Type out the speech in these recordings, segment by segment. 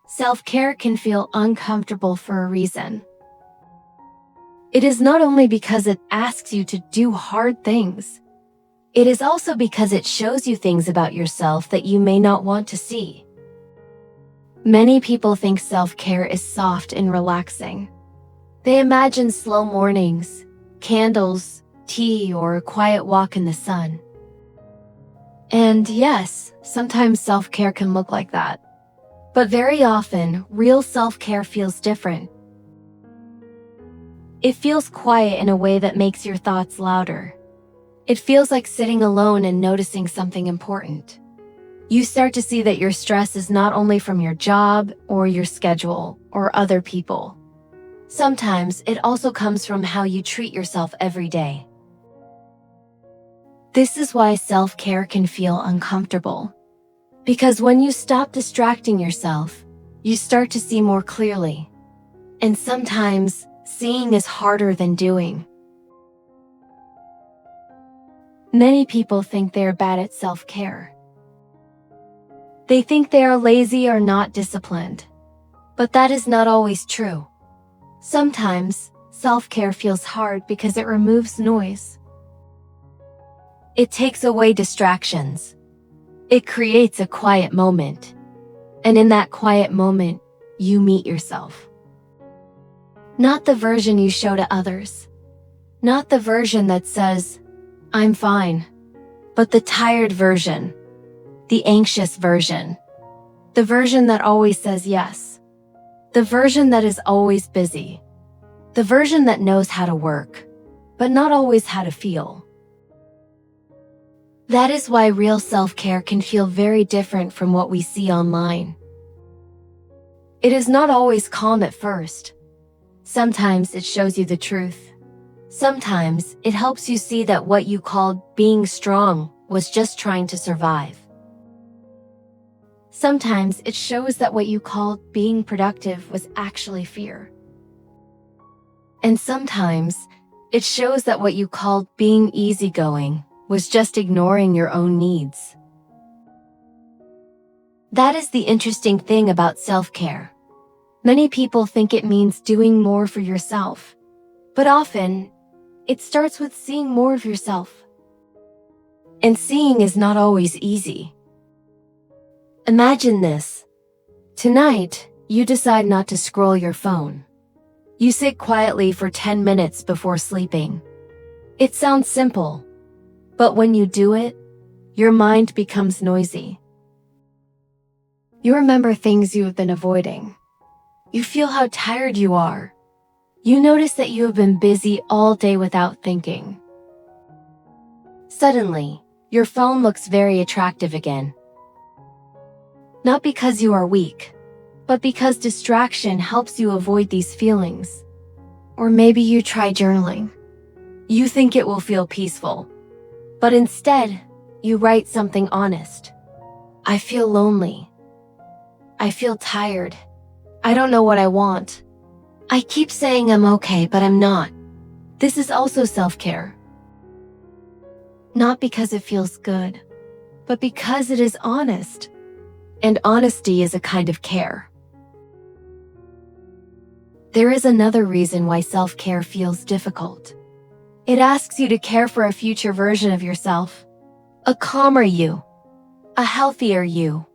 self-care can feel uncomfortable for a reason. It is not only because it asks you to do hard things. It is also because it shows you things about yourself that you may not want to see. Many people think self-care is soft and relaxing. They imagine slow mornings, candles, tea, or a quiet walk in the sun. And yes, sometimes self-care can look like that. But very often, real self-care feels different. It feels quiet in a way that makes your thoughts louder. It feels like sitting alone and noticing something important. You start to see that your stress is not only from your job or your schedule or other people. Sometimes it also comes from how you treat yourself every day. This is why self-care can feel uncomfortable. Because when you stop distracting yourself, you start to see more clearly. And sometimes, seeing is harder than doing. Many people think they are bad at self-care. They think they are lazy or not disciplined. But that is not always true. Sometimes, self-care feels hard because it removes noise. It takes away distractions. It creates a quiet moment. And in that quiet moment, you meet yourself. Not the version you show to others. Not the version that says, "I'm fine." But the tired version. The anxious version. The version that always says yes. The version that is always busy. The version that knows how to work, but not always how to feel. That is why real self-care can feel very different from what we see online. It is not always calm at first. Sometimes it shows you the truth. Sometimes it helps you see that what you called being strong was just trying to survive. Sometimes it shows that what you called being productive was actually fear. And sometimes it shows that what you called being easygoing was just ignoring your own needs. That is the interesting thing about self-care. Many people think it means doing more for yourself, but often, it starts with seeing more of yourself. And seeing is not always easy. Imagine this. Tonight, you decide not to scroll your phone. You sit quietly for 10 minutes before sleeping. It sounds simple. But when you do it, your mind becomes noisy. You remember things you have been avoiding. You feel how tired you are. You notice that you have been busy all day without thinking. Suddenly, your phone looks very attractive again. Not because you are weak, but because distraction helps you avoid these feelings. Or maybe you try journaling. You think it will feel peaceful. But instead, you write something honest. I feel lonely. I feel tired. I don't know what I want. I keep saying I'm okay, but I'm not. This is also self-care. Not because it feels good, but because it is honest. And honesty is a kind of care. There is another reason why self-care feels difficult. It asks you to care for a future version of yourself. A calmer you. A healthier you.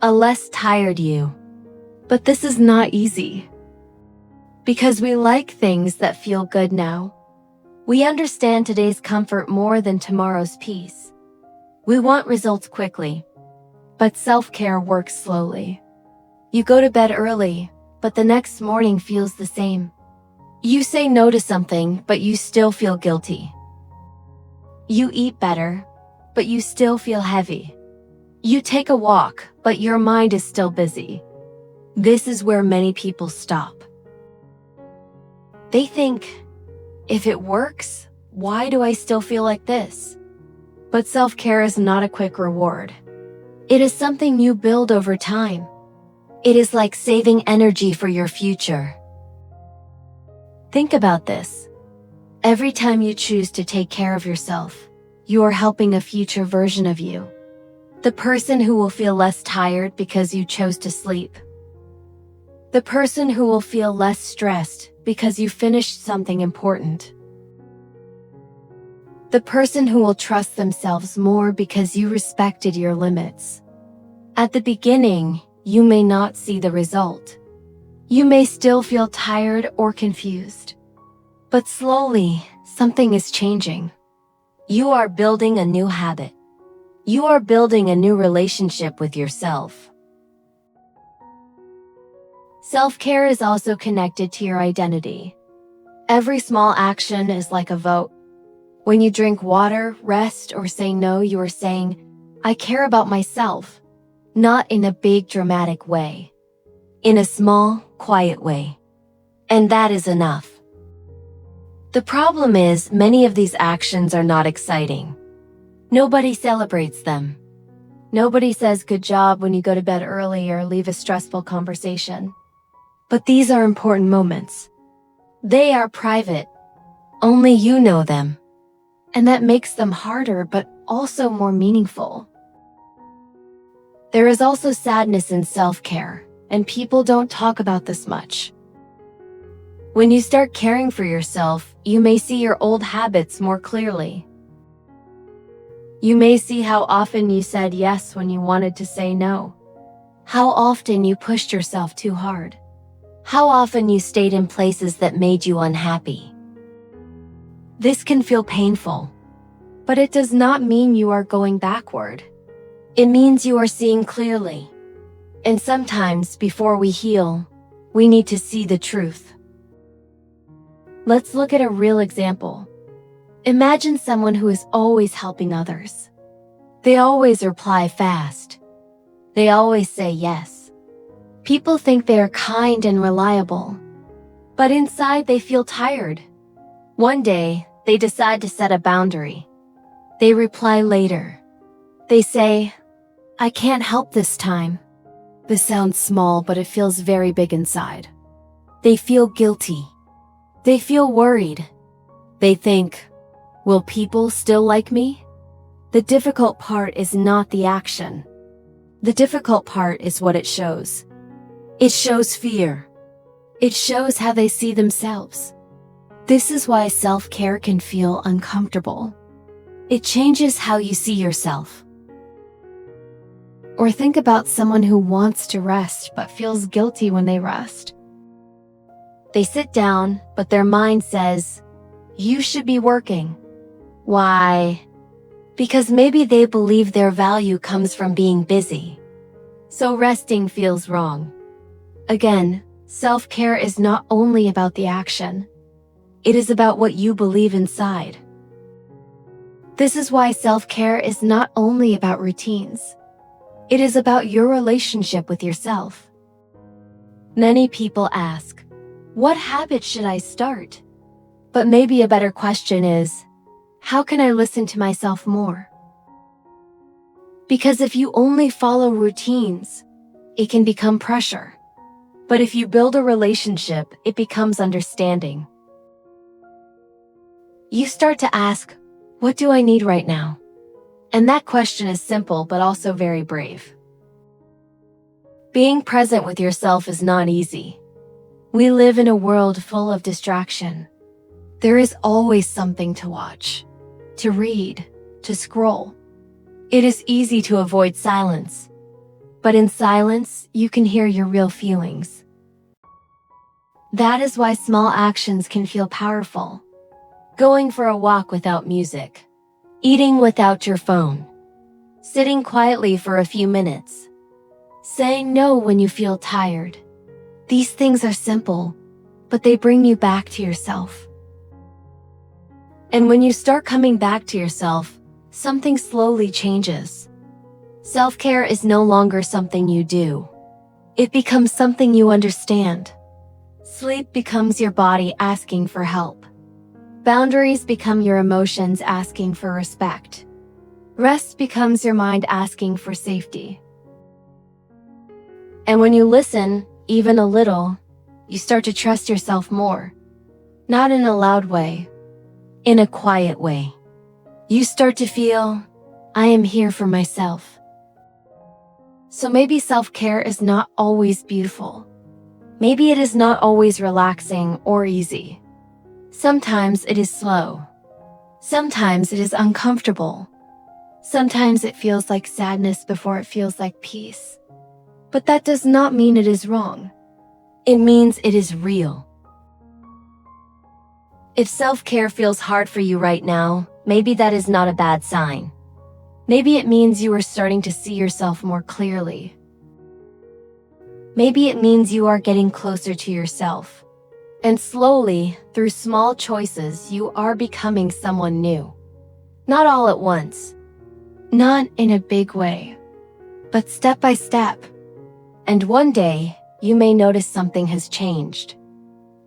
A less tired you. But this is not easy. Because we like things that feel good now. We understand today's comfort more than tomorrow's peace. We want results quickly. But self-care works slowly. You go to bed early, but the next morning feels the same. You say no to something, but you still feel guilty. You eat better, but you still feel heavy. You take a walk, but your mind is still busy. This is where many people stop. They think, if it works, why do I still feel like this? But self-care is not a quick reward. It is something you build over time. It is like saving energy for your future. Think about this. Every time you choose to take care of yourself, you are helping a future version of you. The person who will feel less tired because you chose to sleep. The person who will feel less stressed because you finished something important. The person who will trust themselves more because you respected your limits. At the beginning, you may not see the result. You may still feel tired or confused. But slowly, something is changing. You are building a new habit. You are building a new relationship with yourself. Self-care is also connected to your identity. Every small action is like a vote. When you drink water, rest, or say no, you are saying, I care about myself, not in a big dramatic way, in a small, quiet way. And that is enough. The problem is, many of these actions are not exciting. Nobody celebrates them. Nobody says good job when you go to bed early or leave a stressful conversation. But these are important moments. They are private. Only you know them. And that makes them harder but also more meaningful. There is also sadness in self-care, and people don't talk about this much. When you start caring for yourself, you may see your old habits more clearly. You may see how often you said yes when you wanted to say no. How often you pushed yourself too hard. How often you stayed in places that made you unhappy. This can feel painful, but it does not mean you are going backward. It means you are seeing clearly. And sometimes, before we heal, we need to see the truth. Let's look at a real example. Imagine someone who is always helping others. They always reply fast. They always say yes. People think they are kind and reliable, but inside they feel tired. One day, they decide to set a boundary. They reply later. They say, I can't help this time. This sounds small, but it feels very big inside. They feel guilty. They feel worried. They think, will people still like me? The difficult part is not the action. The difficult part is what it shows. It shows fear. It shows how they see themselves. This is why self-care can feel uncomfortable. It changes how you see yourself. Or think about someone who wants to rest but feels guilty when they rest. They sit down, but their mind says, you should be working. Why? Because maybe they believe their value comes from being busy. So resting feels wrong. Again, self-care is not only about the action. It is about what you believe inside. This is why self-care is not only about routines. It is about your relationship with yourself. Many people ask, what habit should I start? But maybe a better question is, how can I listen to myself more? Because if you only follow routines, it can become pressure. But if you build a relationship, it becomes understanding. You start to ask, what do I need right now? And that question is simple but also very brave. Being present with yourself is not easy. We live in a world full of distraction. There is always something to watch, to read, to scroll. It is easy to avoid silence. But in silence, you can hear your real feelings. That is why small actions can feel powerful. Going for a walk without music. Eating without your phone. Sitting quietly for a few minutes. Saying no when you feel tired. These things are simple, but they bring you back to yourself. And when you start coming back to yourself, something slowly changes. Self-care is no longer something you do. It becomes something you understand. Sleep becomes your body asking for help. Boundaries become your emotions asking for respect. Rest becomes your mind asking for safety. And when you listen, even a little, you start to trust yourself more. Not in a loud way, in a quiet way. You start to feel, I am here for myself. So maybe self-care is not always beautiful. Maybe it is not always relaxing or easy. Sometimes it is slow. Sometimes it is uncomfortable. Sometimes it feels like sadness before it feels like peace. But that does not mean it is wrong. It means it is real. If self-care feels hard for you right now, maybe that is not a bad sign. Maybe it means you are starting to see yourself more clearly. Maybe it means you are getting closer to yourself. And slowly, through small choices, you are becoming someone new. Not all at once. Not in a big way. But step by step. And one day, you may notice something has changed.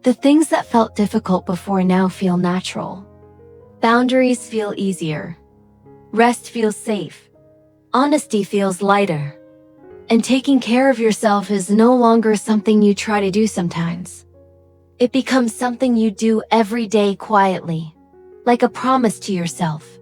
The things that felt difficult before now feel natural. Boundaries feel easier. Rest feels safe. Honesty feels lighter. And taking care of yourself is no longer something you try to do sometimes. It becomes something you do every day quietly, like a promise to yourself.